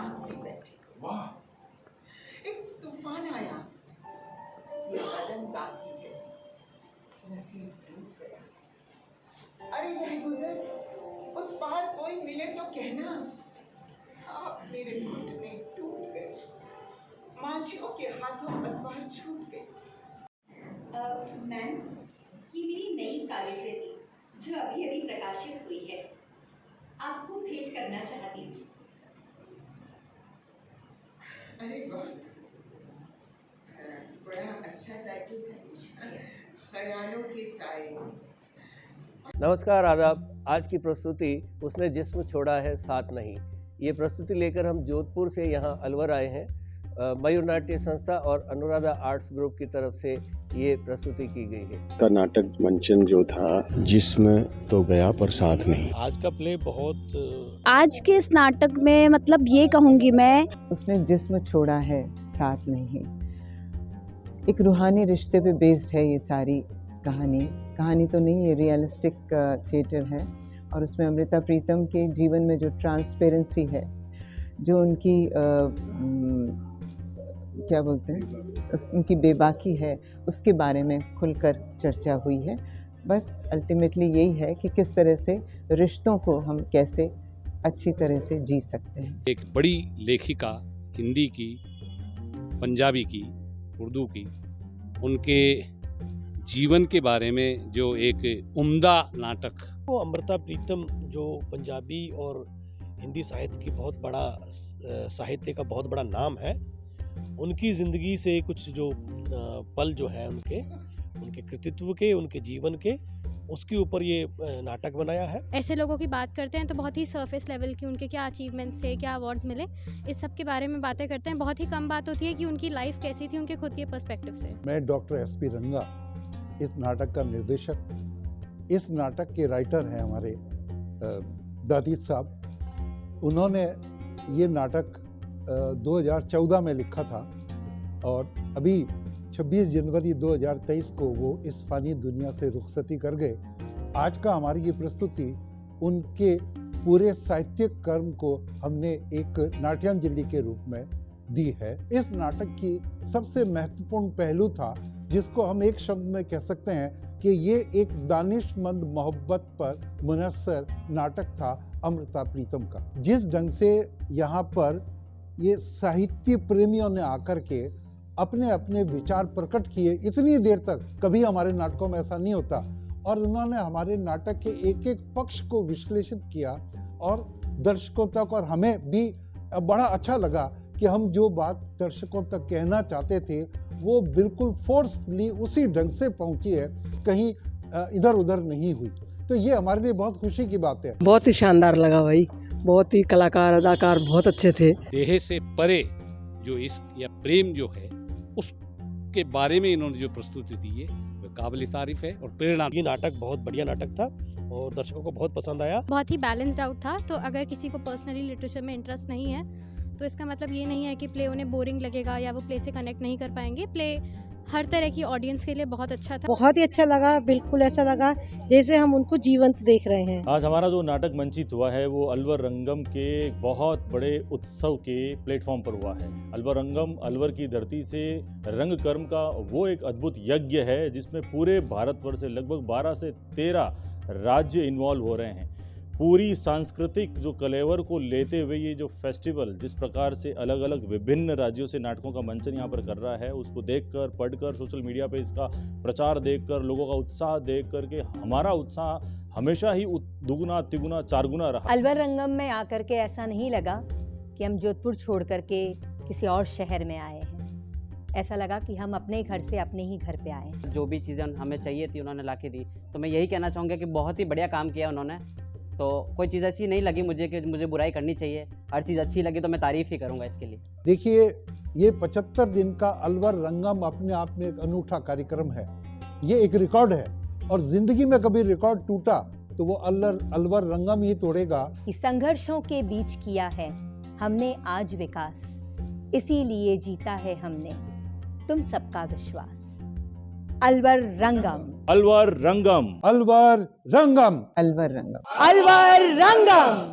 आग सी बैठी। वाह, एक तूफान आया, ये बदन बाकी है, नसीब टूट गया। अरे वह गुजर, उस पार कोई मिले तो कहना। हाँ, मेरे घुटने टूट गए, मांझियों के हाथों पतवार छूट गई। मैम, ये मेरी नई काव्यकृति जो अभी अभी प्रकाशित हुई है, आपको भेंट करना चाहती हूँ। अरे वाह, बड़ा अच्छा टाइटल है, ख्यालों के साए। नमस्कार, आदाब। आज की प्रस्तुति उसने जिस्म छोड़ा है साथ नहीं, ये प्रस्तुति लेकर हम जोधपुर से यहाँ अलवर आए हैं। मयूर नाट्य संस्था और अनुराधा आर्ट्स ग्रुप की तरफ से ये प्रस्तुति की गई है। का नाटक मंचन जो था, जिस्म तो गया पर साथ नहीं। आज का प्ले बहुत आज के इस नाटक में मतलब ये कहूँगी मैं, उसने जिस्म छोड़ा है साथ नहीं। एक रूहानी रिश्ते पे बेस्ड है ये सारी कहानी तो नहीं, ये रियलिस्टिक थिएटर है और उसमें अमृता प्रीतम के जीवन में जो ट्रांसपेरेंसी है, जो उनकी क्या बोलते हैं, उनकी बेबाकी है, उसके बारे में खुलकर चर्चा हुई है। बस अल्टीमेटली यही है कि किस तरह से रिश्तों को हम कैसे अच्छी तरह से जी सकते हैं। एक बड़ी लेखिका, हिंदी की, पंजाबी की, उर्दू की, उनके जीवन के बारे में जो एक उम्दा नाटक। वो अमृता प्रीतम जो पंजाबी और हिंदी साहित्य की बहुत बड़ा साहित्य का बहुत बड़ा नाम है, उनकी ज़िंदगी से कुछ जो पल जो है उनके कृतित्व के, उनके जीवन के, उसके ऊपर ये नाटक बनाया है। ऐसे लोगों की बात करते हैं तो बहुत ही सरफेस लेवल की उनके क्या अचीवमेंट्स थे, क्या अवार्ड्स मिले, इस सब के बारे में बातें करते हैं। बहुत ही कम बात होती है कि उनकी लाइफ कैसी थी उनके खुद के पर्सपेक्टिव से। मैं डॉक्टर SP रंगा, इस नाटक का निर्देशक। इस नाटक के राइटर हैं हमारे दादी साहब। उन्होंने ये नाटक 2014 में लिखा था और अभी 26 जनवरी 2023 को वो इस फानी दुनिया से रुखसती कर गए। आज का हमारी ये प्रस्तुति उनके पूरे साहित्यिक कर्म को हमने एक नाट्यांजलि के रूप में दी है। इस नाटक की सबसे महत्वपूर्ण पहलू था, जिसको हम एक शब्द में कह सकते हैं कि ये एक दानिशमंद मोहब्बत पर मुनस्सर नाटक था अमृता प्रीतम का। जिस ढंग से यहाँ पर ये साहित्य प्रेमियों ने आकर के अपने अपने विचार प्रकट किए, इतनी देर तक कभी हमारे नाटकों में ऐसा नहीं होता, और उन्होंने हमारे नाटक के एक एक पक्ष को विश्लेषित किया और दर्शकों तक, और हमें भी बड़ा अच्छा लगा कि हम जो बात दर्शकों तक कहना चाहते थे वो बिल्कुल फोर्सफुली उसी ढंग से पहुंची है, कहीं इधर उधर नहीं हुई। तो ये हमारे लिए बहुत खुशी की बात है। बहुत ही शानदार लगा भाई, बहुत ही कलाकार अदाकार बहुत अच्छे थे। देह से परे जो इश्क या प्रेम जो है उसके बारे में इन्होंने जो प्रस्तुति दी है वो काबिल तारीफ है और प्रेरणा। ये नाटक बहुत बढ़िया नाटक था और दर्शकों को बहुत पसंद आया। बहुत ही बैलेंस्ड आउट था। तो अगर किसी को पर्सनली लिटरेचर में इंटरेस्ट नहीं है तो इसका मतलब ये नहीं है कि प्ले उन्हें बोरिंग लगेगा या वो प्ले से कनेक्ट नहीं कर पाएंगे। प्ले हर तरह की ऑडियंस के लिए बहुत अच्छा था। बहुत ही अच्छा लगा, बिल्कुल ऐसा लगा जैसे हम उनको जीवंत देख रहे हैं। आज हमारा जो नाटक मंचित हुआ है वो अलवर रंगम के बहुत बड़े उत्सव के प्लेटफॉर्म पर हुआ है। अलवर रंगम अलवर की धरती से रंग कर्म का वो एक अद्भुत यज्ञ है जिसमें पूरे भारतवर्ष से लगभग 12 से 13 राज्य इन्वॉल्व हो रहे हैं। पूरी सांस्कृतिक जो कलेवर को लेते हुए ये जो फेस्टिवल जिस प्रकार से अलग अलग विभिन्न राज्यों से नाटकों का मंचन यहाँ पर कर रहा है, उसको देखकर, पढ़कर, सोशल मीडिया पे इसका प्रचार देखकर, लोगों का उत्साह देख करके हमारा उत्साह हमेशा ही दुगुना, तिगुना, चारगुना रहा। अलवर रंगम में आकर के ऐसा नहीं लगा कि हम जोधपुर छोड़ करके किसी और शहर में आए हैं। ऐसा लगा कि हम अपने घर से अपने ही घर पे आए हैं। जो भी चीज़ें हमें चाहिए थी उन्होंने ला के दी। तो मैं यही कहना चाहूँगा कि बहुत ही बढ़िया काम किया उन्होंने। तो कोई चीज़ ऐसी नहीं लगी मुझे कि मुझे बुराई करनी चाहिए। हर चीज़ अच्छी लगी तो मैं तारीफ़ ही करूँगा इसके लिए। देखिए, ये 75 दिन का अलवर रंगम अपने आप में एक अनूठा कार्यक्रम है। ये एक रिकॉर्ड है और जिंदगी में कभी रिकॉर्ड टूटा तो वो अलवर रंगम ही तोड़ेगा। संघर्षों के बीच किया है हमने आज विकास, इसीलिए जीता है हमने तुम सबका विश्वास। अलवर रंगम, अलवर रंगम, अलवर रंगम, अलवर रंगम, अलवर रंगम।